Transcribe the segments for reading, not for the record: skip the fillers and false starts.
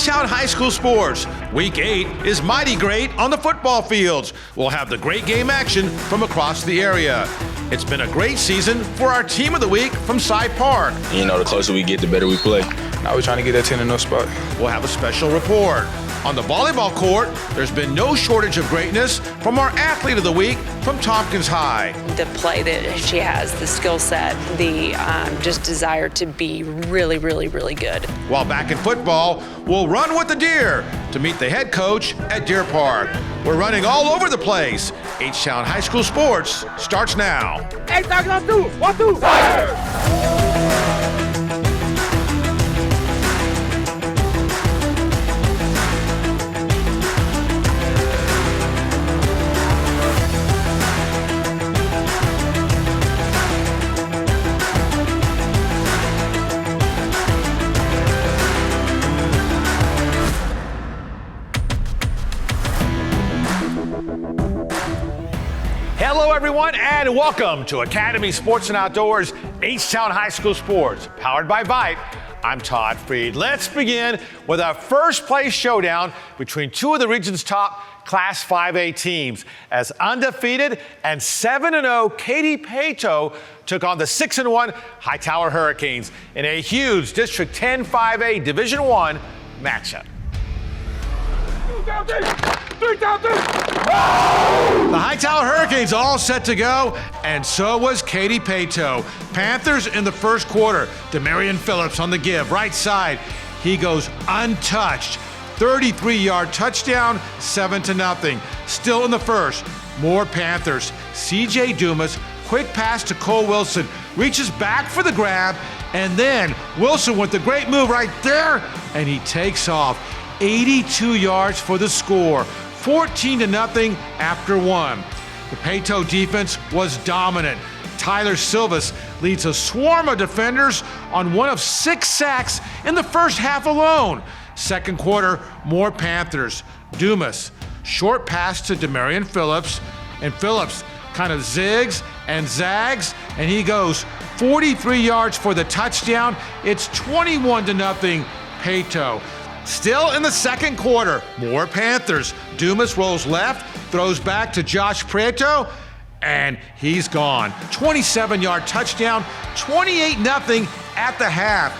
H-Town High School Sports. Week 8 is mighty great on the football fields. We'll have the great game action from across the area. It's been a great season for our Team of the Week from Cy Park. You know, the closer we get, the better we play. Now we're trying to get that 10-0 spot. We'll have a special report. On the volleyball court, there's been no shortage of greatness from our Athlete of the Week from Tompkins High. The play that she has, the skill set, the just desire to be really, really, really good. While back in football, we'll run with the Deer to meet the head coach at Deer Park. We're running all over the place. H-Town High School Sports starts now. H-Town on two, 1, 2, fire! Hello, everyone, and welcome to Academy Sports and Outdoors, H-Town High School Sports, powered by Vite. I'm Todd Freed. Let's begin with our first place showdown between two of the region's top Class 5A teams, as undefeated and 7-0 Katy Paetow took on the 6-1 Hightower Hurricanes in a huge District 10 5A Division I matchup. 3 down, 3. The Hightower Hurricanes all set to go, and so was Katy Paetow. Panthers in the first quarter. Demarion Phillips on the give, right side. He goes untouched. 33-yard touchdown, 7-0. Still in the first, more Panthers. CJ Dumas, quick pass to Cole Wilson, reaches back for the grab, and then Wilson with the great move right there, and he takes off. 82 yards for the score. 14-0 after one. The Paetow defense was dominant. Tyler Silvas leads a swarm of defenders on one of 6 sacks in the first half alone. Second quarter, more Panthers. Dumas, short pass to Demarion Phillips, and Phillips kind of zigs and zags, and he goes 43 yards for the touchdown. It's 21-0 Paetow. Still in the second quarter, more Panthers. Dumas rolls left, throws back to Josh Prieto, and he's gone. 27-yard touchdown, 28-0 at the half.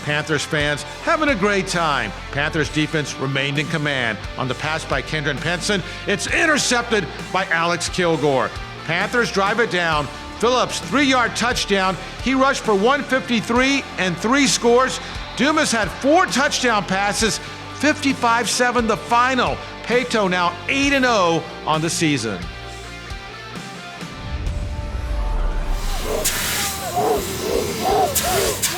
Panthers fans having a great time. Panthers defense remained in command. On the pass by Kendron Penson, it's intercepted by Alex Kilgore. Panthers drive it down. Phillips, 3-yard touchdown. He rushed for 153 and 3 scores. Dumas had 4 touchdown passes, 55-7 the final. Paetow now 8-0 on the season.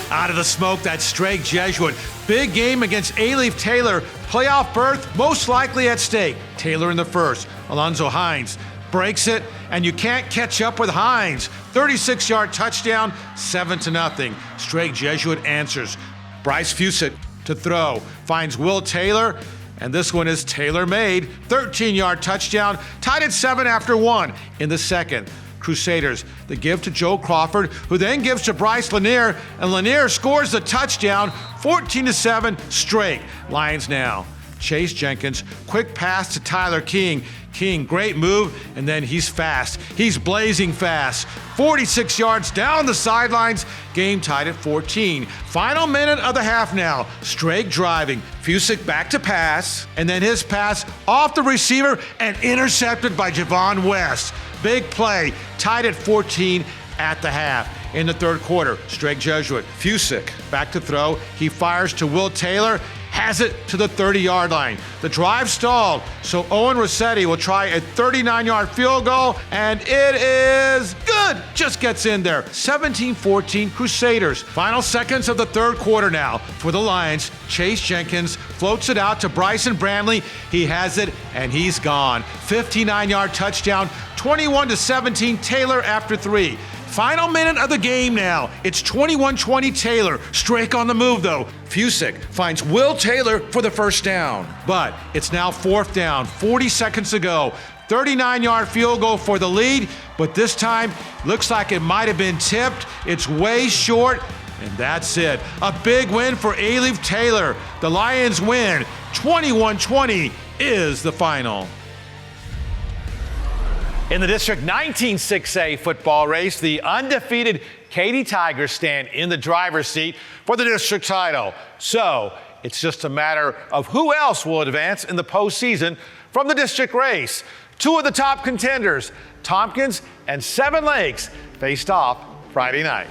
Out of the smoke, that's Strake Jesuit. Big game against A-Leaf Taylor. Playoff berth most likely at stake. Taylor in the first. Alonzo Hines breaks it, and you can't catch up with Hines. 36-yard touchdown, 7-0. Strake Jesuit answers. Bryce Fusick to throw, finds Will Taylor, and this one is tailor-made. 13-yard touchdown, tied at 7 after 1 in the second. Crusaders, the give to Joe Crawford, who then gives to Bryce Lanier, and Lanier scores the touchdown, 14-7 straight. Lions now. Chase Jenkins, quick pass to Tyler King. King, great move, and then he's fast. He's blazing fast. 46 yards down the sidelines. Game tied at 14. Final minute of the half now. Strake driving. Fusick back to pass, and then his pass off the receiver and intercepted by Javon West. Big play, tied at 14 at the half. In the third quarter, Strake Jesuit. Fusick back to throw. He fires to Will Taylor. Has it to the 30-yard line. The drive stalled, so Owen Rossetti will try a 39-yard field goal, and it is good. Just gets in there. 17-14 Crusaders. Final seconds of the third quarter now for the Lions. Chase Jenkins floats it out to Bryson Brandley. He has it, and he's gone. 59-yard touchdown, 21-17 Taylor after 3. Final minute of the game now. It's 21-20 Taylor. Strake on the move, though. Fusick finds Will Taylor for the first down. But it's now 4th down, 40 seconds to go. 39-yard field goal for the lead, but this time looks like it might have been tipped. It's way short, And that's it. A big win for Ailey Taylor. The Lions win. 21-20 is the final. In the District 19 6A football race, the undefeated Katy Tigers stand in the driver's seat for the district title. So it's just a matter of who else will advance in the postseason from the district race. Two of the top contenders, Tompkins and Seven Lakes, faced off Friday night.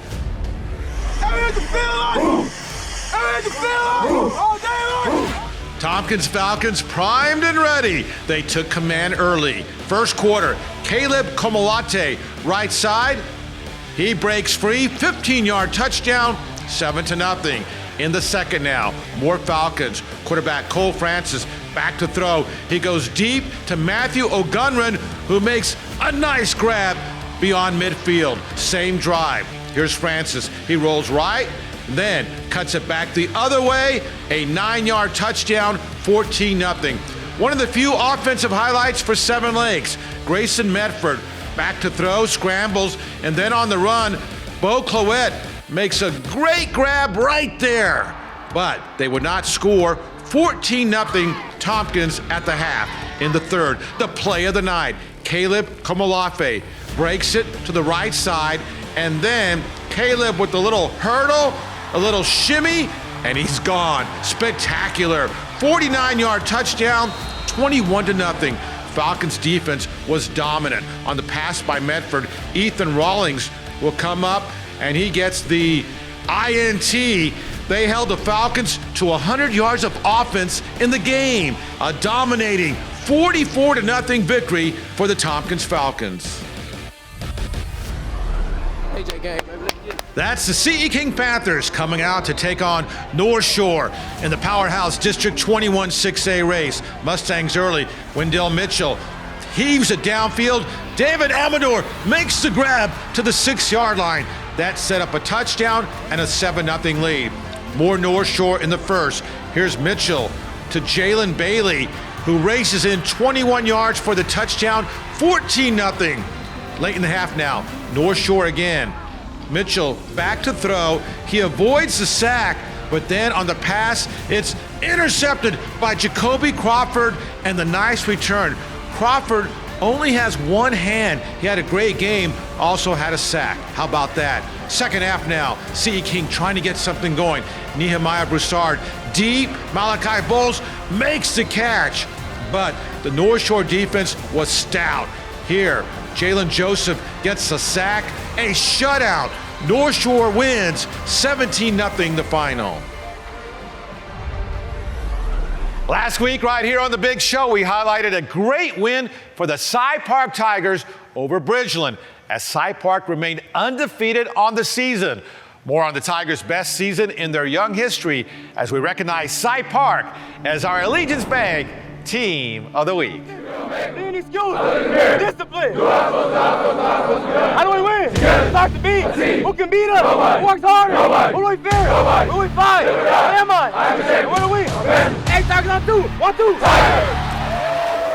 Tompkins Falcons primed and ready. They took command early. First quarter, Caleb Komolate, right side. He breaks free, 15-yard touchdown, 7-0. In the second now, more Falcons. Quarterback Cole Francis back to throw. He goes deep to Matthew O'Gunran, who makes a nice grab beyond midfield. Same drive. Here's Francis. He rolls right, then cuts it back the other way. A 9-yard touchdown, 14-0. One of the few offensive highlights for Seven Lakes. Grayson Medford back to throw, scrambles, and then on the run, Bo Cloette makes a great grab right there. But they would not score. 14-0 Tompkins at the half. In the third, the play of the night. Caleb Komolafe breaks it to the right side, and then Caleb with the little hurdle, a little shimmy, and he's gone. Spectacular. 49-yard touchdown, 21-0. Falcons defense was dominant. On the pass by Medford, Ethan Rawlings will come up, and he gets the INT. They held the Falcons to 100 yards of offense in the game. A dominating 44-0 victory for the Tompkins Falcons. That's the CE King Panthers coming out to take on North Shore in the Powerhouse District 21 6A race. Mustangs early. Wendell Mitchell heaves it downfield. David Amador makes the grab to the 6-yard line. That set up a touchdown and a 7-0 lead. More North Shore in the first. Here's Mitchell to Jalen Bailey, who races in 21 yards for the touchdown. 14-0. Late in the half now. North Shore again. Mitchell back to throw. He avoids the sack, but then on the pass, it's intercepted by Jacoby Crawford, and the nice return. Crawford only has one hand. He had a great game, also had a sack. How about that? Second half now, CE King trying to get something going. Nehemiah Broussard deep. Malachi Bowles makes the catch, but the North Shore defense was stout. Here, Jalen Joseph gets a sack, a shutout. North Shore wins 17-0 the final. Last week, right here on The Big Show, we highlighted a great win for the Cy Park Tigers over Bridgeland, as Cy Park remained undefeated on the season. More on the Tigers' best season in their young history as we recognize Cy Park as our Allegiance Bank Team of the Week. Any excuse, discipline. How do we win? Start to beat. Who can beat us? Who works harder? Who do we fear? Who do we fight? Where am I? Where are we? Hey, Tigers on 2. 1, 2.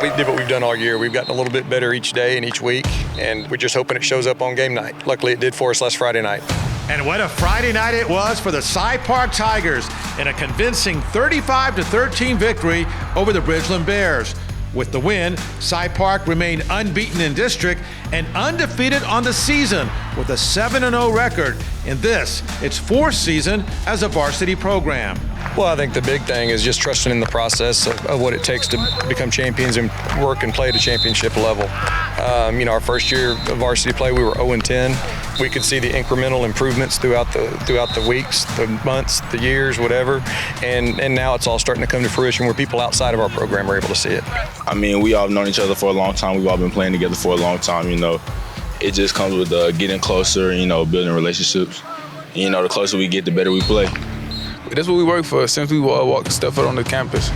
We did what we've done all year. We've gotten a little bit better each day and each week, and we're just hoping it shows up on game night. Luckily, it did for us last Friday night. And what a Friday night it was for the Cy Park Tigers in a convincing 35-13 victory over the Bridgeland Bears. With the win, Cy Park remained unbeaten in district and undefeated on the season with a 7-0 record in this, its fourth season as a varsity program. Well, I think the big thing is just trusting in the process of what it takes to become champions and work and play at a championship level. Our first year of varsity play, we were 0-10. We could see the incremental improvements throughout the weeks, the months, the years, whatever. And now it's all starting to come to fruition where people outside of our program are able to see it. I mean, we all have known each other for a long time. We've all been playing together for a long time, It just comes with getting closer, building relationships. The closer we get, the better we play. That's what we work for since we stepped foot on the campus.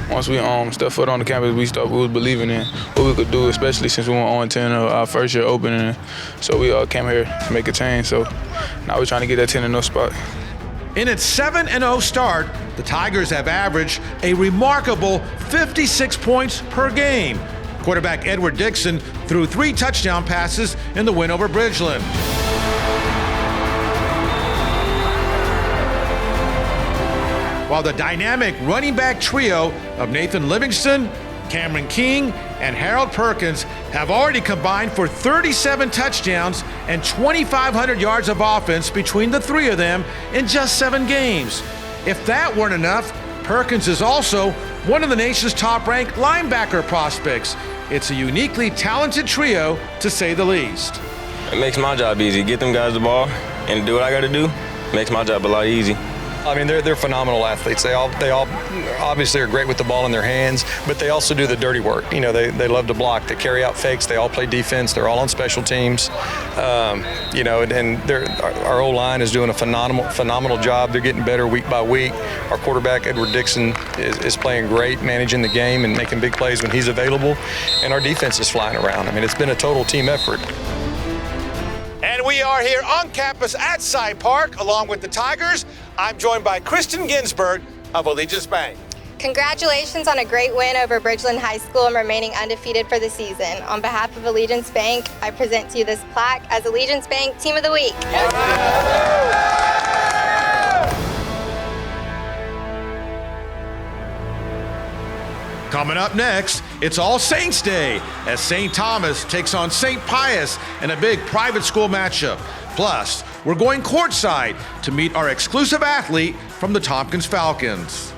Once we stepped foot on the campus, we was believing in what we could do, especially since we went 0-10 our first year opening. So we came here to make a change. So now we're trying to get that 10-0 spot. In its 7-0 start, the Tigers have averaged a remarkable 56 points per game. Quarterback Edward Dixon threw 3 touchdown passes in the win over Bridgeland. while the dynamic running back trio of Nathan Livingston, Cameron King, and Harold Perkins have already combined for 37 touchdowns and 2,500 yards of offense between the three of them in just 7 games. If that weren't enough, Perkins is also one of the nation's top-ranked linebacker prospects. It's a uniquely talented trio, to say the least. It makes my job easy. Get them guys the ball and do what I got to do. Makes my job a lot easy. I mean, they're phenomenal athletes. They all obviously are great with the ball in their hands, but they also do the dirty work. You know, they love to block. They carry out fakes. They all play defense. They're all on special teams. You know, and our O-line is doing a phenomenal job. They're getting better week by week. Our quarterback, Edward Dixon, is playing great, managing the game and making big plays when he's available. And our defense is flying around. I mean, it's been a total team effort. And we are here on campus at Cy Park, along with the Tigers. I'm joined by Kristen Ginsburg of Allegiance Bank. Congratulations on a great win over Bridgeland High School and remaining undefeated for the season. On behalf of Allegiance Bank, I present to you this plaque as Allegiance Bank Team of the Week. Coming up next, it's All Saints Day as St. Thomas takes on St. Pius in a big private school matchup. Plus, we're going courtside to meet our exclusive athlete from the Tompkins Falcons.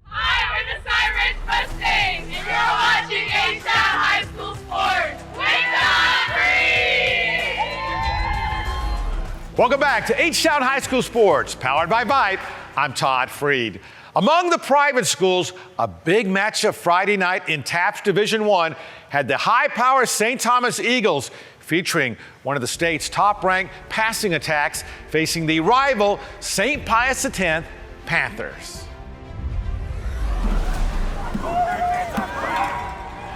Hi, we're the Cy Mustangs, and you're watching H-Town High School Sports. Wake up, Freed! Welcome back to H-Town High School Sports, powered by Vite. I'm Todd Freed. Among the private schools, a big matchup Friday night in TAPS Division I had the high-power St. Thomas Eagles featuring one of the state's top-ranked passing attacks facing the rival St. Pius X Panthers.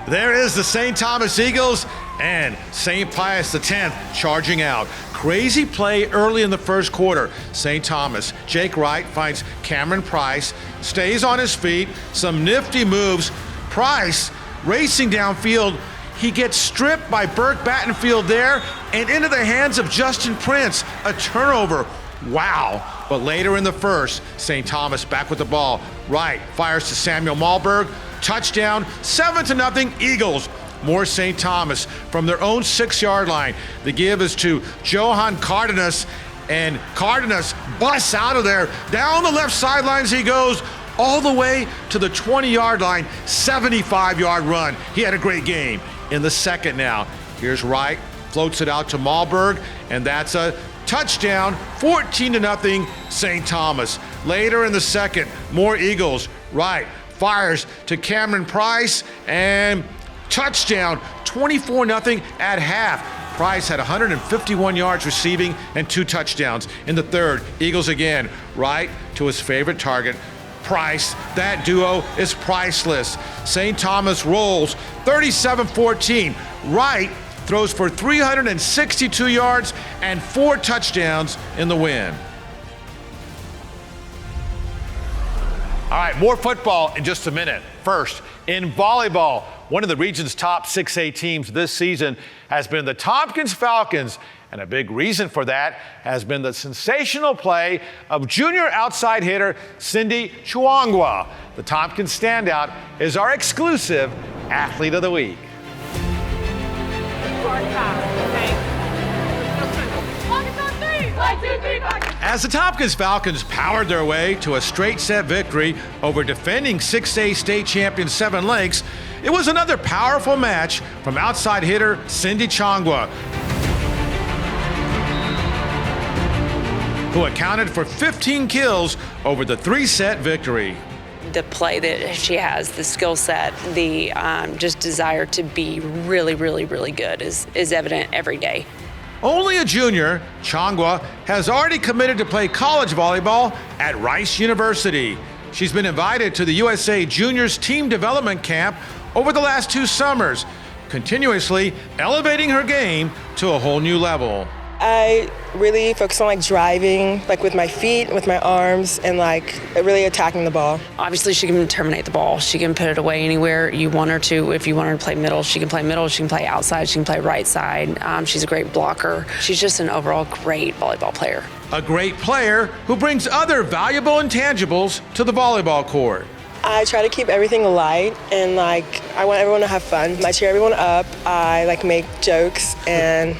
There is the St. Thomas Eagles and St. Pius X charging out. Crazy play early in the first quarter. St. Thomas, Jake Wright finds Cameron Price, stays on his feet, some nifty moves. Price racing downfield. He gets stripped by Burke Battenfield there and into the hands of Justin Prince. A turnover. Wow. But later in the first, St. Thomas back with the ball. Wright fires to Samuel Malberg. Touchdown, 7-0 Eagles. More St. Thomas from their own 6-yard line. The give is to Johan Cardenas, and Cardenas busts out of there. Down the left sidelines he goes, all the way to the 20-yard line, 75-yard run. He had a great game. In the second now, here's Wright, floats it out to Malberg, and that's a touchdown, 14-0 St. Thomas. Later in the second, more Eagles. Wright fires to Cameron Price, and touchdown, 24-0 at half. Price had 151 yards receiving and 2 touchdowns. In the third, Eagles again. Wright to his favorite target, Price. That duo is priceless. St. Thomas rolls 37-14. Wright throws for 362 yards and 4 touchdowns in the win. All right, more football in just a minute. First, in volleyball, one of the region's top 6A teams this season has been the Tompkins Falcons, and a big reason for that has been the sensational play of junior outside hitter Cindy Chuangwa. The Tompkins standout is our exclusive Athlete of the Week. As the Tompkins Falcons powered their way to a straight set victory over defending 6A state champion Seven Lakes, it was another powerful match from outside hitter Cindy Chuangwa, who accounted for 15 kills over the 3-set victory. The play that she has, the skill set, the just desire to be really, really, really good is evident every day. Only a junior, Chuangwa has already committed to play college volleyball at Rice University. She's been invited to the USA Juniors Team Development Camp over the last 2 summers, continuously elevating her game to a whole new level. I really focus on like driving, like with my feet, with my arms, and like really attacking the ball. Obviously, she can terminate the ball. She can put it away anywhere you want her to. If you want her to play middle, she can play middle. She can play outside. She can play right side. She's a great blocker. She's just an overall great volleyball player. A great player who brings other valuable intangibles to the volleyball court. I try to keep everything light, and like I want everyone to have fun. I cheer everyone up. I like make jokes, and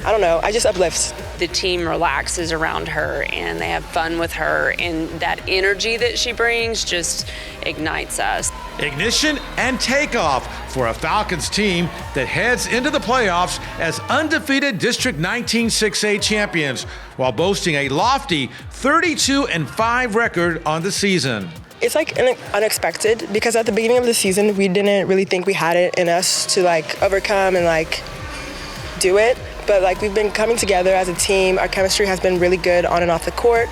I don't know, I just uplift. The team relaxes around her and they have fun with her, and that energy that she brings just ignites us. Ignition and takeoff for a Falcons team that heads into the playoffs as undefeated District 19 6A champions while boasting a lofty 32-5 record on the season. It's like unexpected because at the beginning of the season, we didn't really think we had it in us to like overcome and like do it. But like we've been coming together as a team. Our chemistry has been really good on and off the court.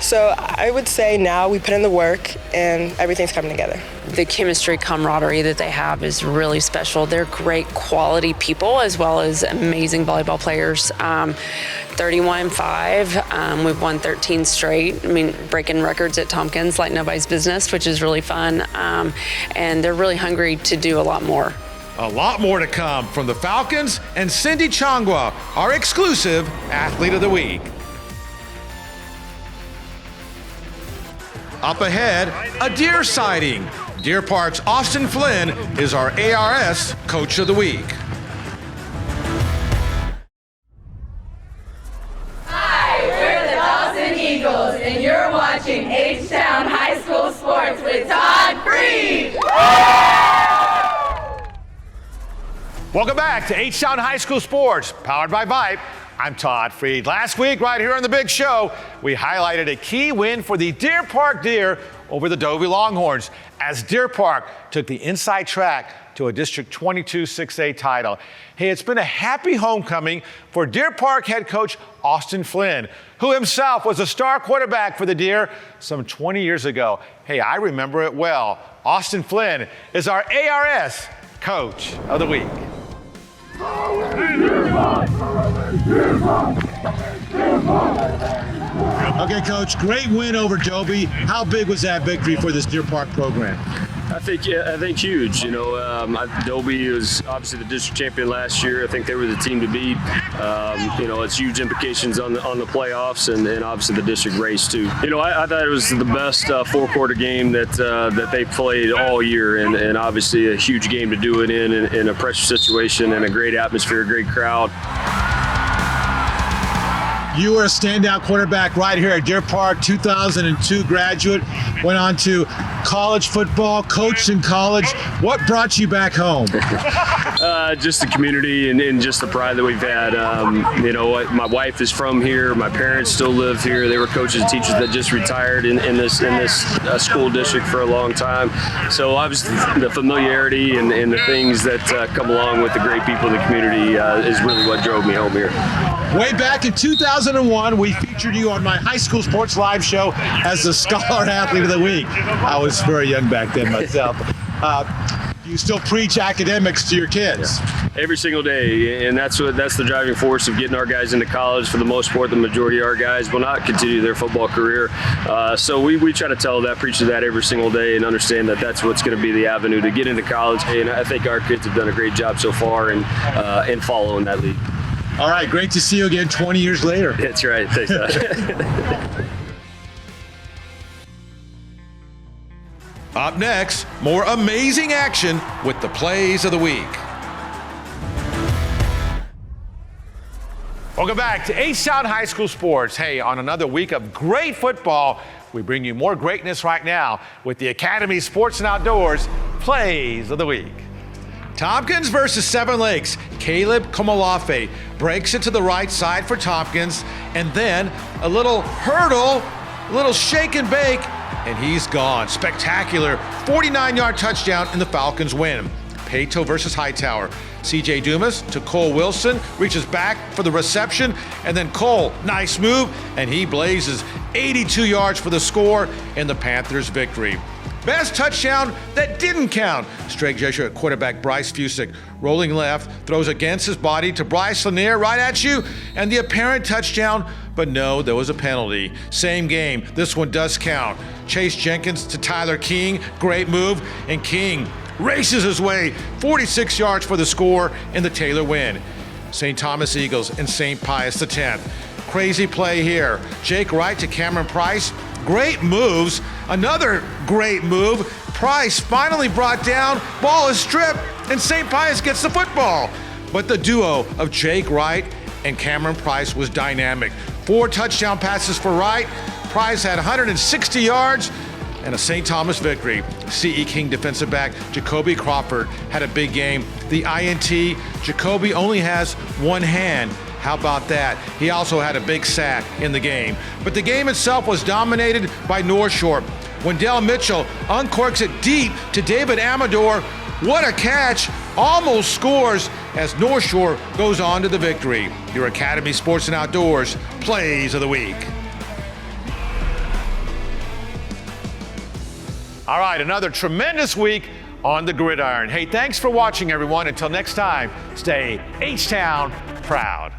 So I would say now we put in the work and everything's coming together. The chemistry, camaraderie that they have is really special. They're great quality people as well as amazing volleyball players. 31-5, we've won 13 straight. I mean, breaking records at Tompkins like nobody's business, which is really fun. And they're really hungry to do a lot more. A lot more to come from the Falcons and Cindy Changwa, our exclusive Athlete of the Week. Up ahead, a deer sighting. Deer Park's Austin Flynn is our ARS Coach of the Week. Hi, we're the Dawson Eagles, and you're watching H-Town High School Sports with Todd Freed. Welcome back to H-Town High School Sports, powered by Vibe. I'm Todd Freed. Last week, right here on The Big Show, we highlighted a key win for the Deer Park Deer over the Dovey Longhorns as Deer Park took the inside track to a District 22 6A title. Hey, it's been a happy homecoming for Deer Park head coach Austin Flynn, who himself was a star quarterback for the Deer some 20 years ago. Hey, I remember it well. Austin Flynn is our ARS Coach of the Week. Okay, Coach, great win over Dovey. How big was that victory for this Deer Park program? I think huge. You know, Dovey was obviously the district champion last year. I think they were the team to beat. You know, it's huge implications on the playoffs and obviously the district race too. You know, I thought it was the best four-quarter game that they played all year, and obviously a huge game to do it in a pressure situation and a great atmosphere, a great crowd. You were a standout quarterback right here at Deer Park, 2002 graduate, went on to college football, coached in college. What brought you back home? Just the community and just the pride that we've had. You know, my wife is from here. My parents still live here. They were coaches and teachers that just retired in this school district for a long time. So obviously the familiarity and the things that come along with the great people in the community is really what drove me home here. Way back in 2001, we featured you on my high school sports live show as the Scholar Athlete of the Week. I was very young back then myself. You still preach academics to your kids? Every single day, and that's the driving force of getting our guys into college. For the most part, the majority of our guys will not continue their football career. So we try to preach that every single day and understand that that's what's going to be the avenue to get into college. And I think our kids have done a great job so far in following that lead. All right, great to see you again 20 years later. That's right. Thanks, Todd. Up next, more amazing action with the plays of the week. Welcome back to H-Town High School Sports. Hey, on another week of great football, we bring you more greatness right now with the Academy Sports and Outdoors Plays of the Week. Tompkins versus Seven Lakes. Caleb Komolafe breaks it to the right side for Tompkins, and then a little hurdle, a little shake and bake, and he's gone. Spectacular 49-yard touchdown in the Falcons win. Pato versus Hightower. CJ Dumas to Cole Wilson, reaches back for the reception, and then Cole, nice move, and he blazes 82 yards for the score in the Panthers' victory. Best touchdown that didn't count. Strake Jesuit quarterback Bryce Fusick rolling left, throws against his body to Bryce Lanier, right at you, and the apparent touchdown, but no, there was a penalty. Same game, this one does count. Chase Jenkins to Tyler King, great move, and King races his way 46 yards for the score in the Taylor win. St. Thomas Eagles and St. Pius X. Crazy play here. Jake Wright to Cameron Price. Great moves. Another great move. Price finally brought down. Ball is stripped, and St. Pius gets the football. But the duo of Jake Wright and Cameron Price was dynamic. 4 touchdown passes for Wright. Price had 160 yards and a St. Thomas victory. C.E. King defensive back Jacoby Crawford had a big game. The INT, Jacoby only has one hand. How about that? He also had a big sack in the game. But the game itself was dominated by North Shore. When Dell Mitchell uncorks it deep to David Amador, what a catch! Almost scores as North Shore goes on to the victory. Your Academy Sports and Outdoors Plays of the Week. All right, another tremendous week on the gridiron. Hey, thanks for watching, everyone. Until next time, stay H-Town proud.